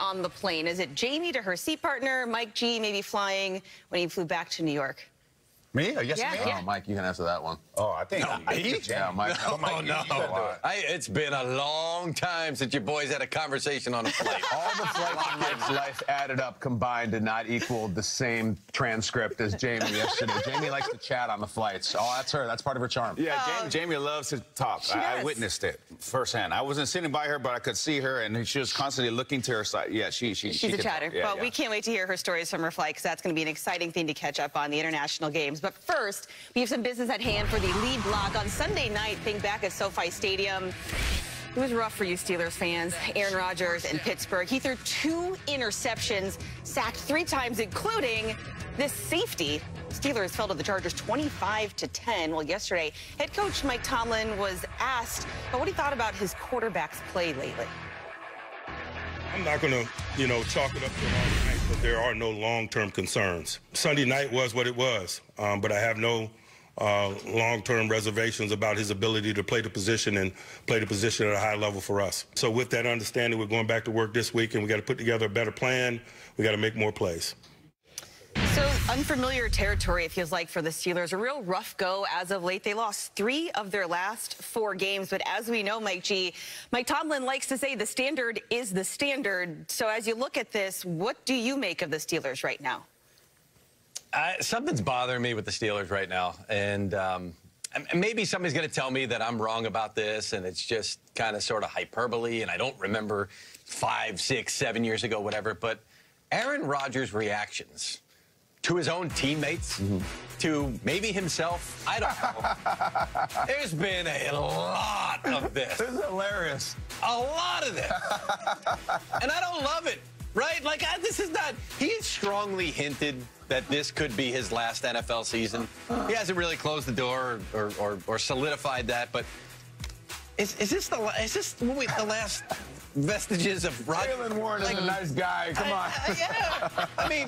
on the plane? Is it Jamie to her seat partner, Mike G maybe flying when he flew back to New York? Me? Yes, yeah, me? yeah. Oh, Mike, you can answer that one. Oh, I think Yeah, Mike. Oh, no. It's been a long time since you boys had a conversation on a flight. All the flights in Mike's life added up combined did not equal the same transcript as Jamie yesterday. Jamie likes to chat on the flights. Oh, that's her. That's part of her charm. Yeah, Jamie loves to talk. I witnessed it firsthand. I wasn't sitting by her, but I could see her, and she was constantly looking to her side. Yeah, she's a chatter. Yeah, well, we can't wait to hear her stories from her flight, because that's going to be an exciting thing to catch up on, the international games. But first, we have some business at hand for the lead block. On Sunday night, think back at SoFi Stadium. It was rough for you Steelers fans. Aaron Rodgers in Pittsburgh. He threw 2 interceptions, sacked 3 times, including this safety. Steelers fell to the Chargers 25-10. Well, yesterday, head coach Mike Tomlin was asked about what he thought about his quarterback's play lately. I'm not going to, chalk it up to an argument, but there are no long-term concerns. Sunday night was what it was, but I have no long-term reservations about his ability to play the position and play the position at a high level for us. So with that understanding, we're going back to work this week, and we got to put together a better plan. We got to make more plays. So unfamiliar territory, it feels like, for the Steelers. A real rough go as of late. They lost 3 of their last 4 games. But as we know, Mike G, Mike Tomlin likes to say the standard is the standard. So as you look at this, what do you make of the Steelers right now? Something's bothering me with the Steelers right now. And maybe somebody's going to tell me that I'm wrong about this, and it's just kind of sort of hyperbole, and I don't remember 5, 6, 7 years ago, whatever. But Aaron Rodgers' reactions to his own teammates, to maybe himself, I don't know. There's been a lot of this. This is hilarious. A lot of this. And I don't love it, right? Like, this is not... He strongly hinted that this could be his last NFL season. He hasn't really closed the door or solidified that, but is this the last vestiges of Rodgers? Jalen Warren is a nice guy. Come on. Yeah. I mean,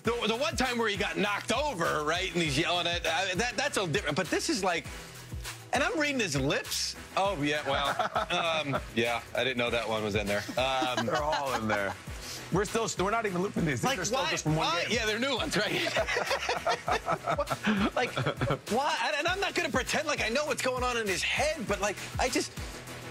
the one time where he got knocked over, right, and he's yelling at that's a different. But this is like, and I'm reading his lips. Oh yeah, well, yeah, I didn't know that one was in there. They're all in there. We're not even looping these. Like, are still just from one game. Yeah, they're new ones, right? Like, why? And I'm not going to pretend like I know what's going on in his head, but like,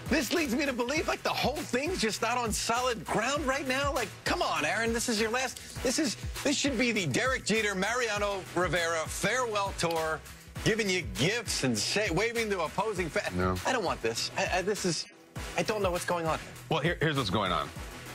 this leads me to believe like the whole thing's just not on solid ground right now. Like, come on, Aaron, this is your last. This should be the Derek Jeter, Mariano Rivera farewell tour, giving you gifts and waving to opposing fans. No. I don't want this. I don't know what's going on. Well, here's what's going on.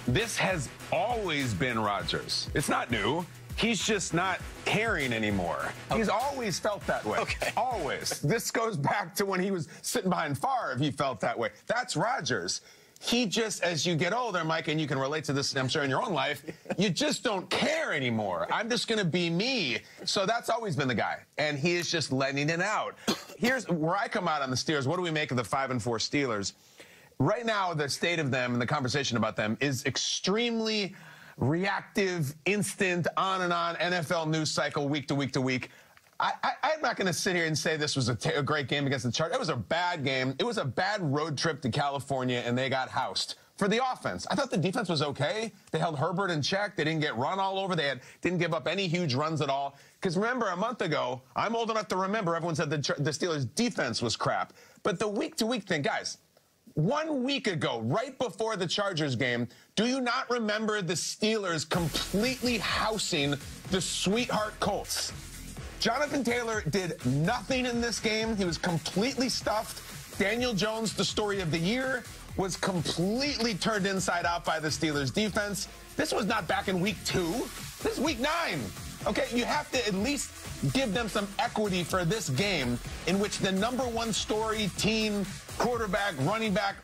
This has always been Rodgers. It's not new. He's just not caring anymore. Okay. He's always felt that way. Okay. Always. This goes back to when he was sitting behind Favre, he felt that way. That's Rodgers. He just, as you get older, Mike, and you can relate to this, I'm sure, in your own life, you just don't care anymore. I'm just going to be me. So that's always been the guy. And he is just letting it out. Here's where I come out on the Steelers. What do we make of the 5-4 Steelers? Right now, the state of them and the conversation about them is extremely reactive, instant, on and on, NFL news cycle, week to week to week. I'm not going to sit here and say this was a great game against the Chargers. It was a bad game. It was a bad road trip to California, and they got housed. For the offense, I thought the defense was okay. They held Herbert in check. They didn't get run all over. They didn't give up any huge runs at all. Because remember, a month ago, I'm old enough to remember, everyone said the Steelers' defense was crap. But the week-to-week thing, guys, 1 week ago, right before the Chargers game, do you not remember the Steelers completely housing the Sweetheart Colts? Jonathan Taylor did nothing in this game. He was completely stuffed. Daniel Jones, the story of the year, was completely turned inside out by the Steelers defense. This was not back in week 2. This is week 9. Okay, you have to at least give them some equity for this game in which the #1 story, team, quarterback, running back.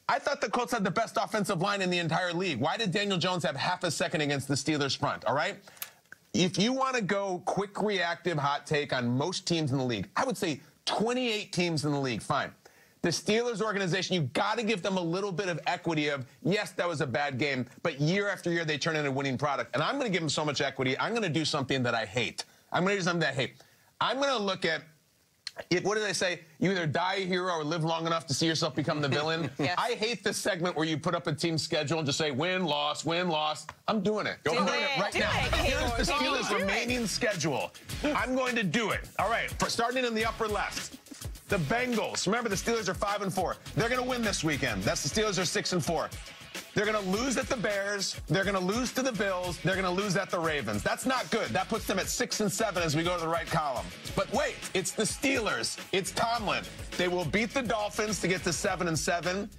I thought the Colts had the best offensive line in the entire league. Why did Daniel Jones have half a second against the Steelers front, all right? If you want to go quick, reactive, hot take on most teams in the league, I would say 28 teams in the league, fine. The Steelers organization, you got to give them a little bit of equity of, yes, that was a bad game, but year after year they turn in a winning product. And I'm going to give them so much equity, I'm going to do something that I hate. I'm going to do something that I hate. I'm going to look at What do they say? You either die a hero or live long enough to see yourself become the villain. Yes. I hate this segment where you put up a team schedule and just say win, loss, win, loss. I'm doing it. I'm doing it right now. Here's the Steelers' remaining schedule. I'm going to do it. All right, starting in the upper left. The Bengals. Remember, the Steelers are 5-4. They're going to win this weekend. That's the Steelers are 6-4. They're going to lose at the Bears. They're going to lose to the Bills. They're going to lose at the Ravens. That's not good. That puts them at 6-7 as we go to the right column. But wait, it's the Steelers. It's Tomlin. They will beat the Dolphins to get to 7-7.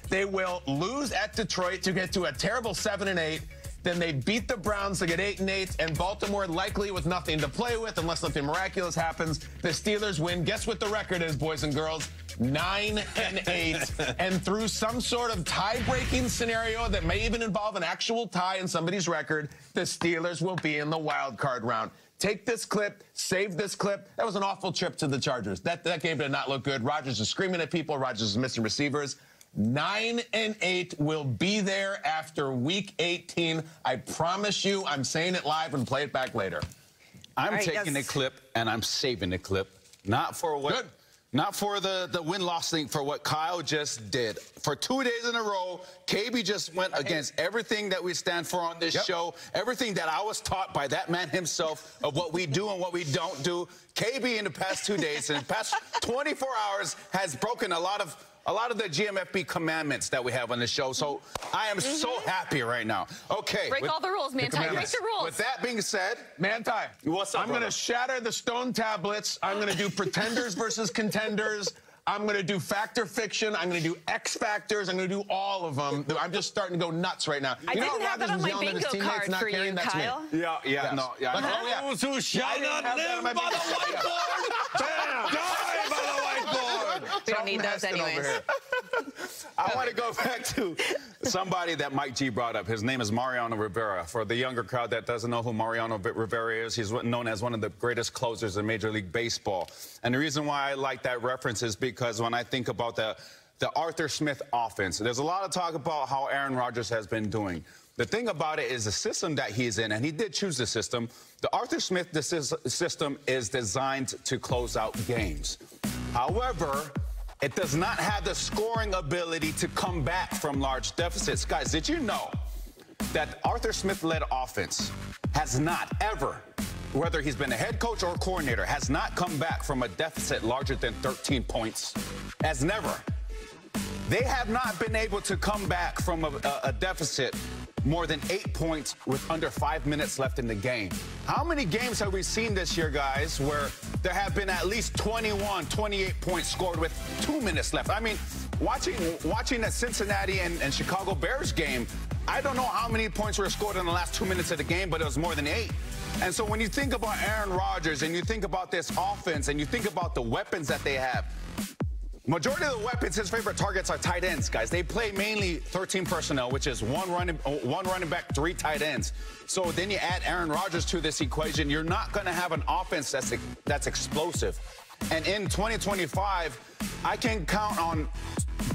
They will lose at Detroit to get to a terrible 7-8. Then they beat the Browns to get 8-8, and Baltimore likely with nothing to play with unless something miraculous happens. The Steelers win. Guess what the record is, boys and girls? 9-8. And through some sort of tie-breaking scenario that may even involve an actual tie in somebody's record, the Steelers will be in the wild card round. Take this clip, save this clip. That was an awful trip to the Chargers. That game did not look good. Rodgers is screaming at people. Rodgers is missing receivers. 9-8 will be there after week 18. I promise you, I'm saying it live and play it back later. I'm taking the clip and I'm saving the clip. Not for what... Good. Not for the win-loss thing, for what Kyle just did. For 2 days in a row, KB just went against everything that we stand for on this show, everything that I was taught by that man himself of what we do and what we don't do. KB in the past 2 days, in the past 24 hours, has broken a lot of the GMFB commandments that we have on the show. So I am so happy right now. Okay. Break all the rules, Manti. Break the rules. With that being said, Manti, what's up, I'm going to shatter the stone tablets. I'm going to do pretenders versus contenders. I'm going to do Fact or Fiction. I'm going to do X Factors. I'm going to do all of them. I'm just starting to go nuts right now. I didn't have that on my bingo card for you, Kyle. Those who shall not live by the whiteboard, die by the whiteboard. We don't need those anyways. I want to go back to somebody that Mike G brought up. His name is Mariano Rivera. For the younger crowd that doesn't know who Mariano Rivera is, he's known as one of the greatest closers in Major League Baseball. And the reason why I like that reference is because when I think about the Arthur Smith offense, there's a lot of talk about how Aaron Rodgers has been doing. The thing about it is the system that he's in, and he did choose the system. The Arthur Smith system is designed to close out games. However, it does not have the scoring ability to come back from large deficits. Guys, did you know that Arthur Smith-led offense has not ever, whether he's been a head coach or coordinator, has not come back from a deficit larger than 13 points? Has never. They have not been able to come back from a deficit more than 8 points with under 5 minutes left in the game. How many games have we seen this year, guys, where there have been at least 21, 28 points scored with 2 minutes left? I mean, watching that Cincinnati and Chicago Bears game, I don't know how many points were scored in the last 2 minutes of the game, but it was more than 8. And so when you think about Aaron Rodgers and you think about this offense and you think about the weapons that they have, majority of the weapons, his favorite targets are tight ends, guys. They play mainly 13 personnel, which is one running back, 3 tight ends. So then you add Aaron Rodgers to this equation, you're not going to have an offense that's explosive. And in 2025, I can count on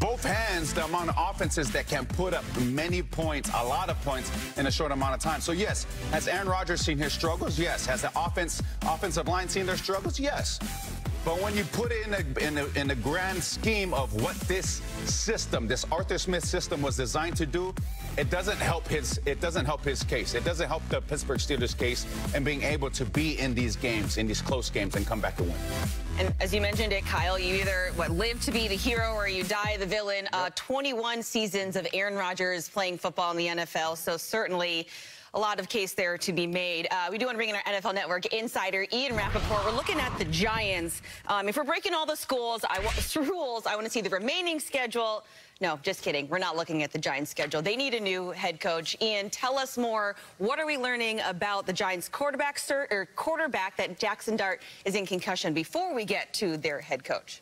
both hands the amount of offenses that can put up many points, a lot of points in a short amount of time. So yes, has Aaron Rodgers seen his struggles? Yes. Has the offensive line seen their struggles? Yes. But when you put it in the grand scheme of what this system, this Arthur Smith system, was designed to do, it doesn't help his case. It doesn't help the Pittsburgh Steelers case in being able to be in these games, in these close games, and come back and win. And as you mentioned it, Kyle, you either live to be the hero or you die the villain. 21 seasons of Aaron Rodgers playing football in the NFL, so certainly a lot of case there to be made. We do want to bring in our NFL Network insider, Ian Rappaport. We're looking at the Giants. If we're breaking all the rules, I want to see the remaining schedule. No, just kidding. We're not looking at the Giants schedule. They need a new head coach. Ian, tell us more. What are we learning about the Giants quarterback that Jackson Dart is in concussion before we get to their head coach?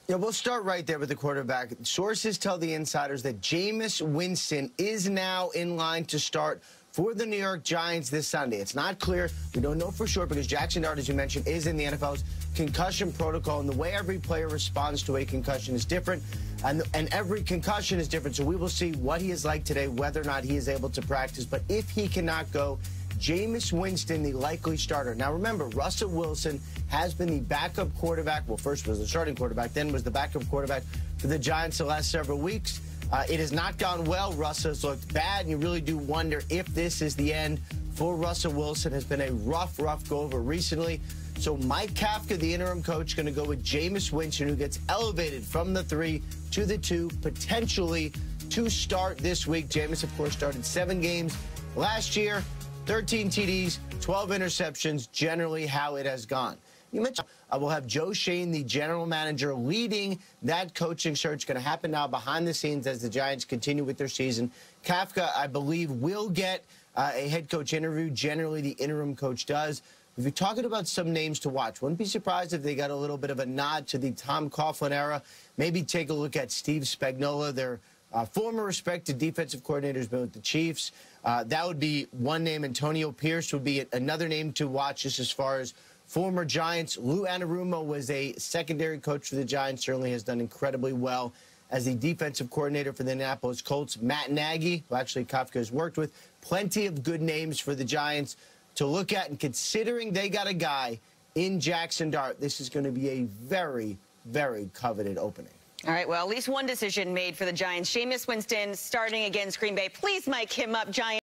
Yeah, we'll start right there with the quarterback. Sources tell the insiders that Jameis Winston is now in line to start for the New York Giants this Sunday. It's not clear. We don't know for sure because Jackson Dart, as you mentioned, is in the NFL's concussion protocol, and the way every player responds to a concussion is different, and every concussion is different. So we will see what he is like today, whether or not he is able to practice. But if he cannot go, Jameis Winston the likely starter. Now, remember, Russell Wilson has been the backup quarterback. Well, first was the starting quarterback, then was the backup quarterback for the Giants the last several weeks. It has not gone well. Russell has looked bad, and you really do wonder if this is the end for Russell Wilson. Has been a rough go-over recently. So Mike Kafka, the interim coach, going to go with Jameis Winston, who gets elevated from the 3 to the 2, potentially to start this week. Jameis, of course, started 7 games last year, 13 TDs, 12 interceptions, generally how it has gone. You mentioned we'll have Joe Shane, the general manager, leading that coaching search. Going to happen now behind the scenes as the Giants continue with their season. Kafka, I believe, will get a head coach interview. Generally, the interim coach does. If you're talking about some names to watch, wouldn't be surprised if they got a little bit of a nod to the Tom Coughlin era. Maybe take a look at Steve Spagnuolo, their former respected defensive coordinator, has been with the Chiefs. That would be one name. Antonio Pierce would be another name to watch just as far as former Giants. Lou Anarumo was a secondary coach for the Giants, certainly has done incredibly well as the defensive coordinator for the Indianapolis Colts. Matt Nagy, who actually Kafka has worked with. Plenty of good names for the Giants to look at, and considering they got a guy in Jackson Dart, this is going to be a very, very coveted opening. All right, well, at least one decision made for the Giants. Jameis Winston starting against Green Bay. Please mic him up, Giants.